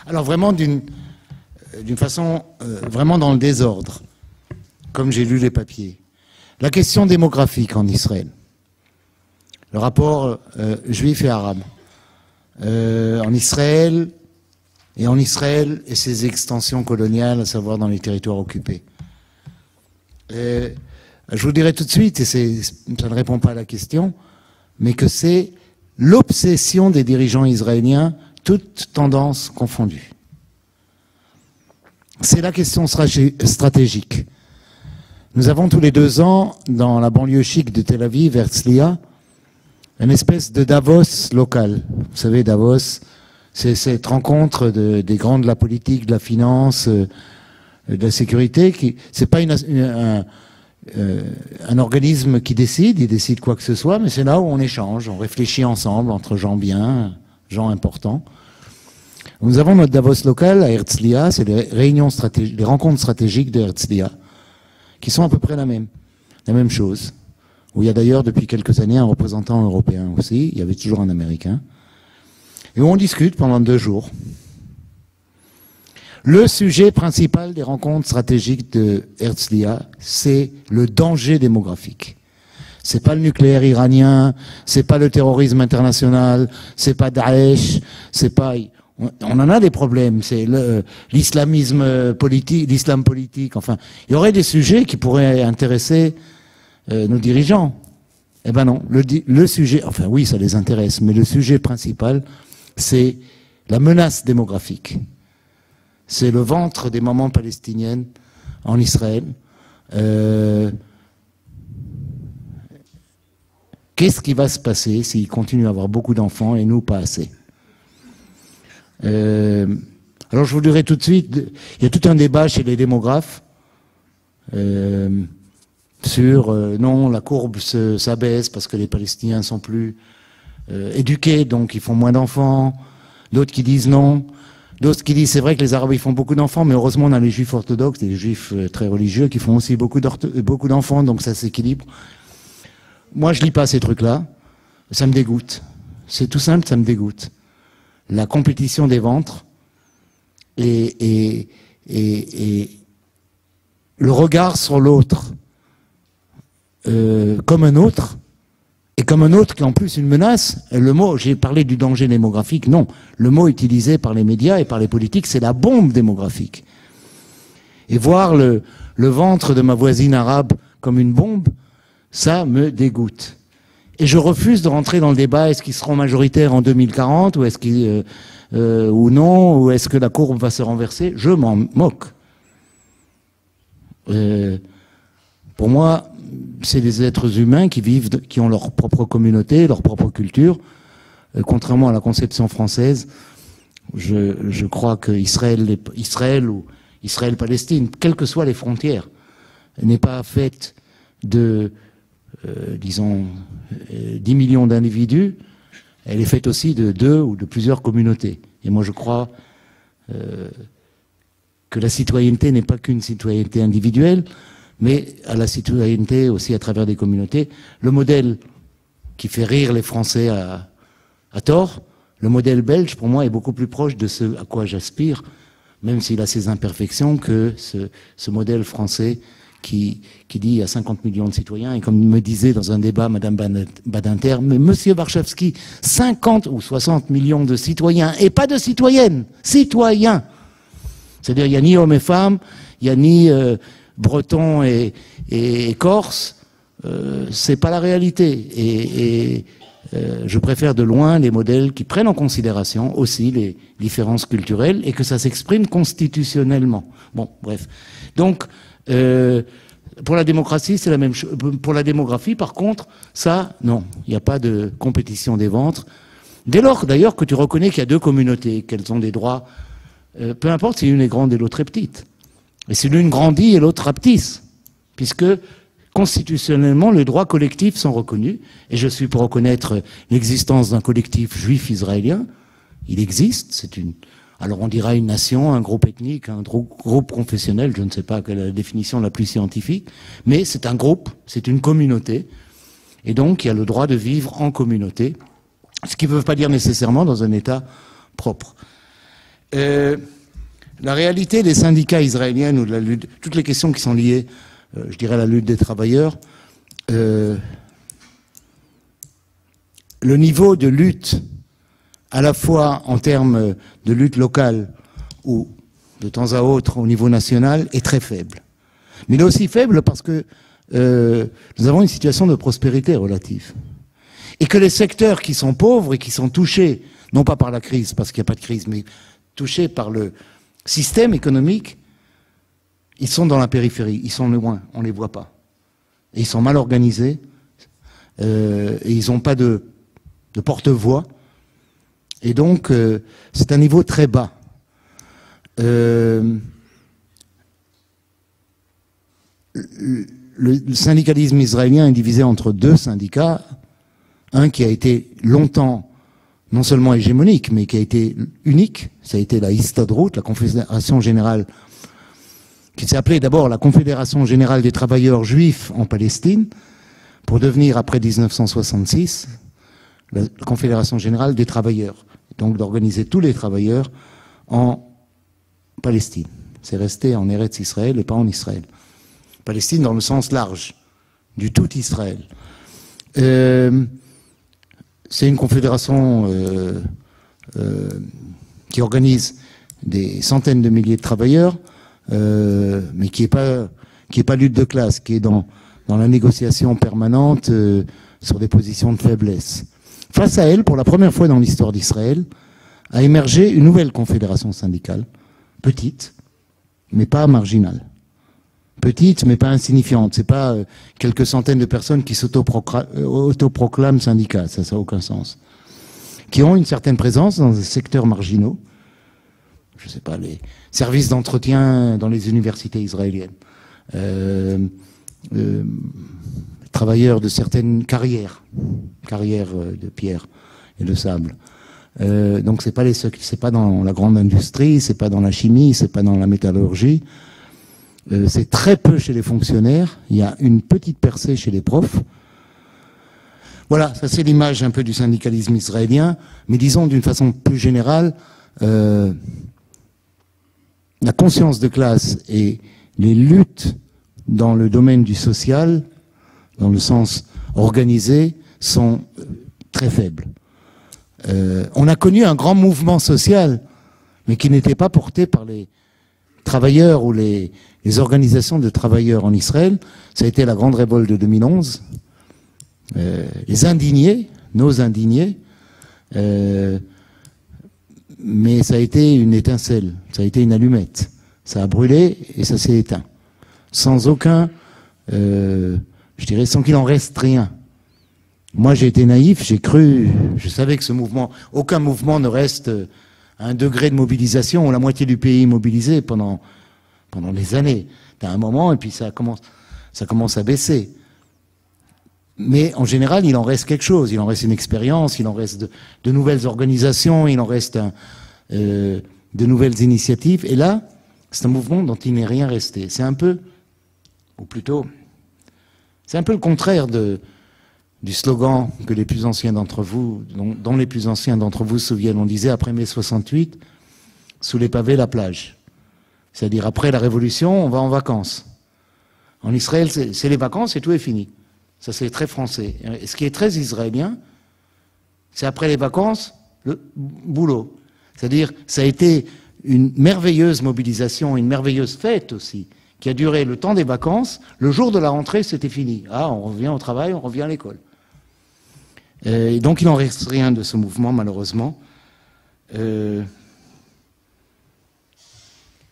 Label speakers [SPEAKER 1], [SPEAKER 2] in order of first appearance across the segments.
[SPEAKER 1] Alors vraiment d'une façon vraiment dans le désordre, comme j'ai lu les papiers. La question démographique en Israël, le rapport juif et arabe, en Israël et ses extensions coloniales, à savoir dans les territoires occupés. Je vous dirai tout de suite, et ça ne répond pas à la question, mais que c'est l'obsession des dirigeants israéliens, toutes tendances confondues. C'est la question stratégique. Nous avons tous les 2 ans, dans la banlieue chic de Tel Aviv, Herzliya, une espèce de Davos local. Vous savez, Davos, c'est cette rencontre des grands de la politique, de la finance, de la sécurité. C'est pas un organisme qui décide, il décide quoi que ce soit, mais c'est là où on échange, on réfléchit ensemble entre gens bien, gens importants. Nous avons notre Davos local à Herzliya, c'est les rencontres stratégiques de Herzliya, qui sont à peu près la même chose. Où il y a d'ailleurs depuis quelques années un représentant européen aussi, il y avait toujours un Américain, et où on discute pendant 2 jours. Le sujet principal des rencontres stratégiques de Herzliya, c'est le danger démographique. C'est pas le nucléaire iranien, c'est pas le terrorisme international, c'est pas Daesh, c'est pas... On en a des problèmes, c'est l'islamisme politique, l'islam politique, enfin, il y aurait des sujets qui pourraient intéresser nos dirigeants. Eh ben non, le sujet, enfin oui, ça les intéresse, mais le sujet principal, c'est la menace démographique. C'est le ventre des mamans palestiniennes en Israël. Qu'est-ce qui va se passer s'ils continuent à avoir beaucoup d'enfants et nous pas assez? Alors je vous dirai tout de suite, il y a tout un débat chez les démographes sur non, la courbe s'abaisse parce que les Palestiniens sont plus éduqués, donc ils font moins d'enfants. D'autres qui disent non. D'autres qui disent c'est vrai que les Arabes ils font beaucoup d'enfants, mais heureusement on a les Juifs orthodoxes, les Juifs très religieux qui font aussi beaucoup d'enfants, donc ça s'équilibre. Moi je lis pas ces trucs-là, ça me dégoûte. C'est tout simple, ça me dégoûte. La compétition des ventres et le regard sur l'autre comme un autre, et comme un autre qui est en plus une menace. Le mot, j'ai parlé du danger démographique, non. Le mot utilisé par les médias et par les politiques, c'est la bombe démographique. Et voir le ventre de ma voisine arabe comme une bombe, ça me dégoûte. Et je refuse de rentrer dans le débat, est-ce qu'ils seront majoritaires en 2040, ou est-ce qu'ils, ou non, ou est-ce que la courbe va se renverser? Je m'en moque. Pour moi, c'est des êtres humains qui vivent, qui ont leur propre communauté, leur propre culture. Contrairement à la conception française, je crois que Israël ou Israël-Palestine, quelles que soient les frontières, n'est pas faite de, disons, 10 millions d'individus. Elle est faite aussi de 2 ou de plusieurs communautés. Et moi, je crois que la citoyenneté n'est pas qu'une citoyenneté individuelle, mais à la citoyenneté aussi à travers des communautés. Le modèle qui fait rire les Français à tort, le modèle belge, pour moi, est beaucoup plus proche de ce à quoi j'aspire, même s'il a ses imperfections, que ce modèle français qui dit il y a 50 millions de citoyens, et comme me disait dans un débat Madame Badinter, mais Monsieur Warszawski, 50 ou 60 millions de citoyens, et pas de citoyennes, citoyens. C'est-à-dire il n'y a ni hommes et femmes, il n'y a ni bretons et corses, c'est pas la réalité. Et je préfère de loin les modèles qui prennent en considération aussi les différences culturelles et que ça s'exprime constitutionnellement. Bon, bref. Donc, pour la démocratie, c'est la même chose. Pour la démographie, par contre, ça, non, il n'y a pas de compétition des ventres. Dès lors, d'ailleurs, que tu reconnais qu'il y a 2 communautés, qu'elles ont des droits, peu importe si l'une est grande et l'autre est petite. Et si l'une grandit et l'autre rapetisse, puisque constitutionnellement, les droits collectifs sont reconnus, et je suis pour reconnaître l'existence d'un collectif juif israélien. Il existe, c'est une... Alors on dira une nation, un groupe ethnique, un groupe confessionnel, je ne sais pas quelle est la définition la plus scientifique, mais c'est un groupe, c'est une communauté, et donc il y a le droit de vivre en communauté, ce qui ne veut pas dire nécessairement dans un État propre. La réalité des syndicats israéliens ou de la lutte, toutes les questions qui sont liées, je dirais, à la lutte des travailleurs, le niveau de lutte, à la fois en termes de lutte locale ou de temps à autre au niveau national, est très faible. Mais il est aussi faible parce que nous avons une situation de prospérité relative. Et que les secteurs qui sont pauvres et qui sont touchés, non pas par la crise, parce qu'il n'y a pas de crise, mais touchés par le système économique, ils sont dans la périphérie, ils sont loin, on ne les voit pas. Et ils sont mal organisés, et ils n'ont pas de porte-voix. Et donc, c'est un niveau très bas. Le syndicalisme israélien est divisé entre deux syndicats, un qui a été longtemps non seulement hégémonique, mais qui a été unique, ça a été la Histadrut, la Confédération Générale, qui s'est appelée d'abord la Confédération Générale des Travailleurs Juifs en Palestine, pour devenir, après 1966, la Confédération Générale des Travailleurs, donc d'organiser tous les travailleurs en Palestine. C'est resté en Eretz Israël et pas en Israël. Palestine dans le sens large, du tout Israël. C'est une confédération qui organise des centaines de milliers de travailleurs, mais qui est pas lutte de classe, qui est dans la négociation permanente sur des positions de faiblesse. Face à elle, pour la première fois dans l'histoire d'Israël, a émergé une nouvelle confédération syndicale, petite, mais pas marginale. Petite, mais pas insignifiante. C'est pas quelques centaines de personnes qui s'autoproclament syndicats, ça n'a aucun sens. Qui ont une certaine présence dans des secteurs marginaux. Je sais pas, les services d'entretien dans les universités israéliennes. Travailleurs de certaines carrières de pierre et de sable. Donc c'est pas dans la grande industrie, c'est pas dans la chimie, c'est pas dans la métallurgie. C'est très peu chez les fonctionnaires. Il y a une petite percée chez les profs. Voilà, ça c'est l'image un peu du syndicalisme israélien. Mais disons d'une façon plus générale, la conscience de classe et les luttes dans le domaine du social, dans le sens organisé, sont très faibles. On a connu un grand mouvement social, mais qui n'était pas porté par les travailleurs ou les organisations de travailleurs en Israël. Ça a été la grande révolte de 2011. Les indignés, nos indignés, mais ça a été une étincelle, ça a été une allumette. Ça a brûlé et ça s'est éteint. Sans aucun, je dirais, sans qu'il en reste rien. Moi, j'ai été naïf, j'ai cru, je savais que ce mouvement, aucun mouvement ne reste à un degré de mobilisation où la moitié du pays est mobilisé pendant des années. T'as un moment et puis ça commence à baisser. Mais en général, il en reste quelque chose. Il en reste une expérience, il en reste de nouvelles organisations, il en reste de nouvelles initiatives. Et là, c'est un mouvement dont il n'est rien resté. C'est un peu, ou plutôt, c'est un peu le contraire du slogan que les plus anciens d'entre vous, dont les plus anciens d'entre vous se souviennent. On disait après mai 68, sous les pavés, la plage. C'est-à-dire après la Révolution, on va en vacances. En Israël, c'est les vacances et tout est fini. Ça, c'est très français. Et ce qui est très israélien, c'est après les vacances, le boulot. C'est-à-dire, ça a été une merveilleuse mobilisation, une merveilleuse fête aussi, qui a duré le temps des vacances. Le jour de la rentrée, c'était fini. Ah, on revient au travail, on revient à l'école. Et donc, il n'en reste rien de ce mouvement, malheureusement.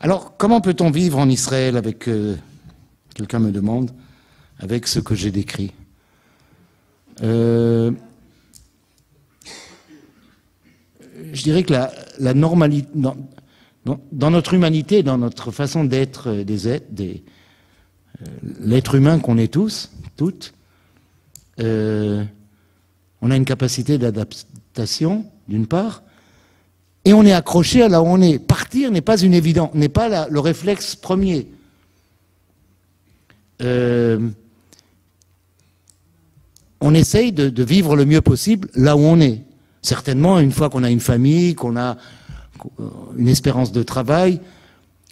[SPEAKER 1] Alors, comment peut-on vivre en Israël avec, quelqu'un me demande, avec ce que j'ai décrit? Je dirais que la normalité, dans notre humanité, dans notre façon d'être l'être humain qu'on est tous, toutes, on a une capacité d'adaptation, d'une part, et on est accroché à là où on est. Partir n'est pas une évidence, n'est pas le réflexe premier. On essaye de vivre le mieux possible là où on est. Certainement, une fois qu'on a une famille, qu'on a une espérance de travail.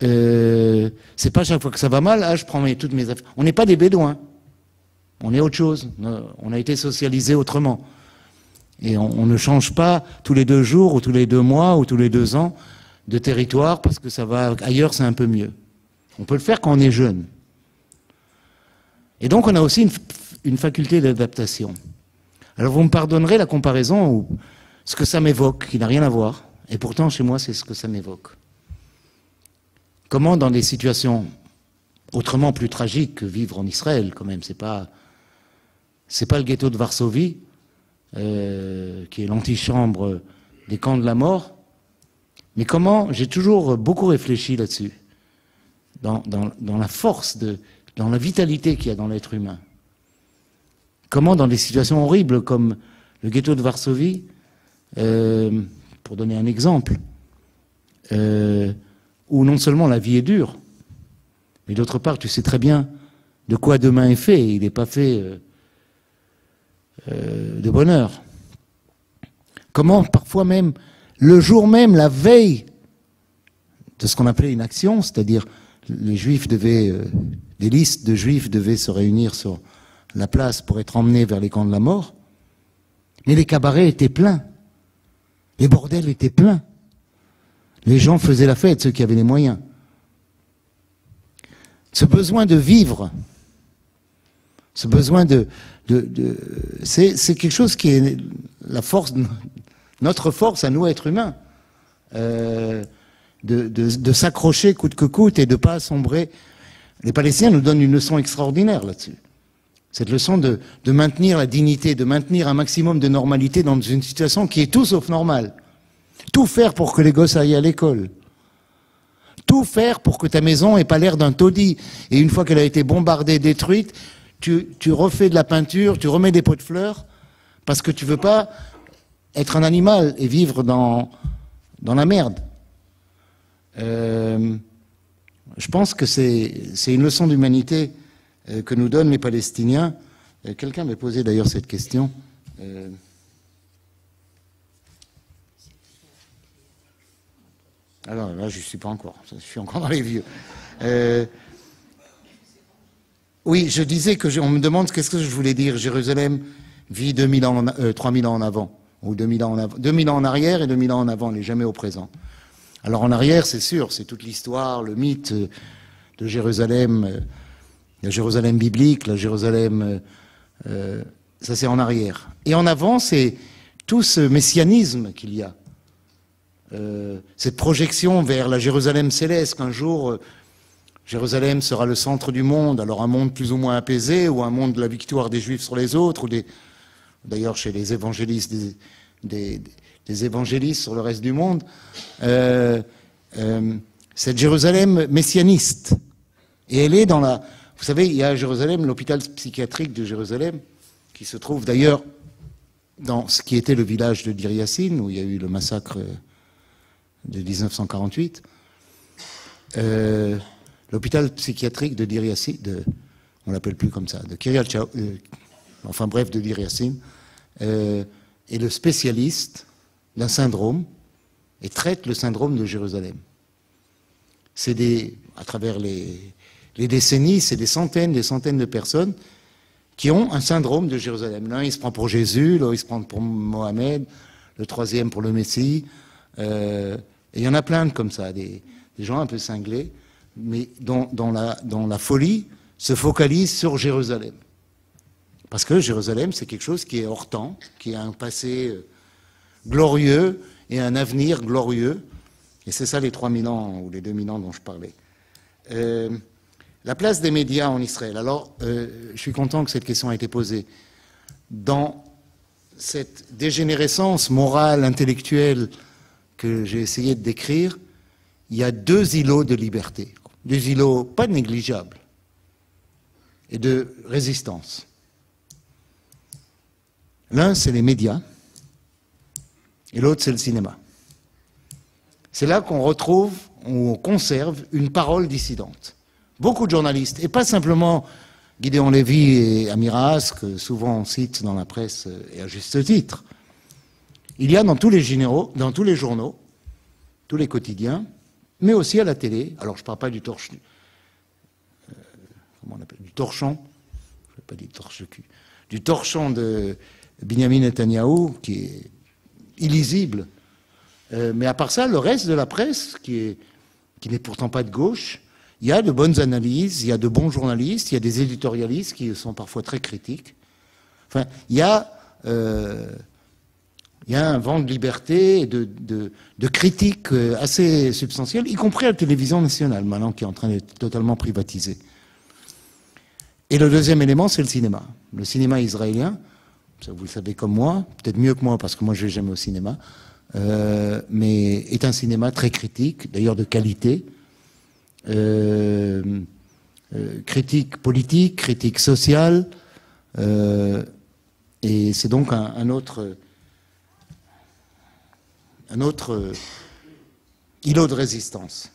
[SPEAKER 1] C'est pas chaque fois que ça va mal, je prends toutes mes affaires. On n'est pas des bédouins. On est autre chose. On a été socialisés autrement. Et on ne change pas tous les 2 jours, ou tous les 2 mois, ou tous les 2 ans de territoire parce que ça va ailleurs, c'est un peu mieux. On peut le faire quand on est jeune. Et donc on a aussi une faculté d'adaptation. Alors vous me pardonnerez la comparaison, ou ce que ça m'évoque, qui n'a rien à voir. Et pourtant, chez moi, c'est ce que ça m'évoque. Comment, dans des situations autrement plus tragiques que vivre en Israël, quand même, c'est pas le ghetto de Varsovie, qui est l'antichambre des camps de la mort, mais comment, j'ai toujours beaucoup réfléchi là-dessus, dans la force, dans la vitalité qu'il y a dans l'être humain. Comment, dans des situations horribles comme le ghetto de Varsovie, pour donner un exemple, où non seulement la vie est dure, mais d'autre part, tu sais très bien de quoi demain est fait. Il n'est pas fait de bonheur. Comment, parfois même, le jour même, la veille de ce qu'on appelait une action, c'est-à-dire les Juifs devaient, des listes de Juifs devaient se réunir sur la place pour être emmenés vers les camps de la mort, mais les cabarets étaient pleins, les bordels étaient pleins. Les gens faisaient la fête, ceux qui avaient les moyens. Ce besoin de vivre, ce besoin c'est quelque chose qui est la force, notre force à nous, êtres humains, de s'accrocher coûte que coûte et de ne pas sombrer. Les Palestiniens nous donnent une leçon extraordinaire là-dessus. Cette leçon de maintenir la dignité, de maintenir un maximum de normalité dans une situation qui est tout sauf normale. Tout faire pour que les gosses aillent à l'école. Tout faire pour que ta maison n'ait pas l'air d'un taudis. Et une fois qu'elle a été bombardée, détruite, tu refais de la peinture, tu remets des pots de fleurs, parce que tu ne veux pas être un animal et vivre dans la merde. Je pense que c'est une leçon d'humanité que nous donnent les Palestiniens. Quelqu'un m'a posé d'ailleurs cette question. Alors là, je ne suis pas encore. Je suis encore dans les vieux. Oui, je disais on me demande qu'est-ce que je voulais dire. Jérusalem vit 3000 ans en avant, ou 2000 ans en avant, 2000 ans en arrière et 2000 ans en avant, elle n'est jamais au présent. Alors en arrière, c'est sûr, c'est toute l'histoire, le mythe de Jérusalem, la Jérusalem biblique, la Jérusalem, ça c'est en arrière. Et en avant, c'est tout ce messianisme qu'il y a. Cette projection vers la Jérusalem céleste, qu'un jour Jérusalem sera le centre du monde, alors un monde plus ou moins apaisé, ou un monde de la victoire des Juifs sur les autres, ou d'ailleurs chez les évangélistes, des évangélistes sur le reste du monde, cette Jérusalem messianiste. Et elle est dans la... Vous savez, il y a à Jérusalem l'hôpital psychiatrique de Jérusalem, qui se trouve d'ailleurs dans ce qui était le village de Dir Yassin, où il y a eu le massacre de 1948, l'hôpital psychiatrique de Dir Yassin, on l'appelle plus comme ça, de Kiryat Shao, enfin bref, de Dir Yassin, est le spécialiste d'un syndrome et traite le syndrome de Jérusalem. C'est à travers les décennies, c'est des centaines de personnes qui ont un syndrome de Jérusalem. L'un, il se prend pour Jésus, l'autre, il se prend pour Mohamed, le troisième pour le Messie. Et il y en a plein comme ça, des gens un peu cinglés, mais dont la folie se focalise sur Jérusalem. Parce que Jérusalem, c'est quelque chose qui est hors temps, qui a un passé glorieux et un avenir glorieux. Et c'est ça les 3000 ans ou les 2000 ans dont je parlais. La place des médias en Israël. Alors, je suis content que cette question ait été posée. Dans cette dégénérescence morale, intellectuelle que j'ai essayé de décrire, il y a 2 îlots de liberté. 2 îlots pas négligeables et de résistance. L'un, c'est les médias, et l'autre, c'est le cinéma. C'est là qu'on retrouve, on conserve une parole dissidente. Beaucoup de journalistes, et pas simplement Gideon Lévy et Amiras, que souvent on cite dans la presse, et à juste titre. Il y a dans tous les journaux tous les quotidiens, mais aussi à la télé. Alors je ne parle pas du torchon, comment on appelle, du torchon, je ne vais pas dire torche-cul, du torchon de Binyamin Netanyahou, qui est illisible. Mais à part ça, le reste de la presse, qui n'est pourtant pas de gauche, il y a de bonnes analyses, il y a de bons journalistes, il y a des éditorialistes qui sont parfois très critiques. Enfin, il y a un vent de liberté et de critique assez substantiel, y compris à la télévision nationale, maintenant qui est en train d'être totalement privatisée. Et le deuxième élément, c'est le cinéma. Le cinéma israélien, ça vous le savez comme moi, peut-être mieux que moi parce que moi je ne vais jamais au cinéma, mais est un cinéma très critique, d'ailleurs de qualité, critique politique, critique sociale, et c'est donc un autre îlot de résistance.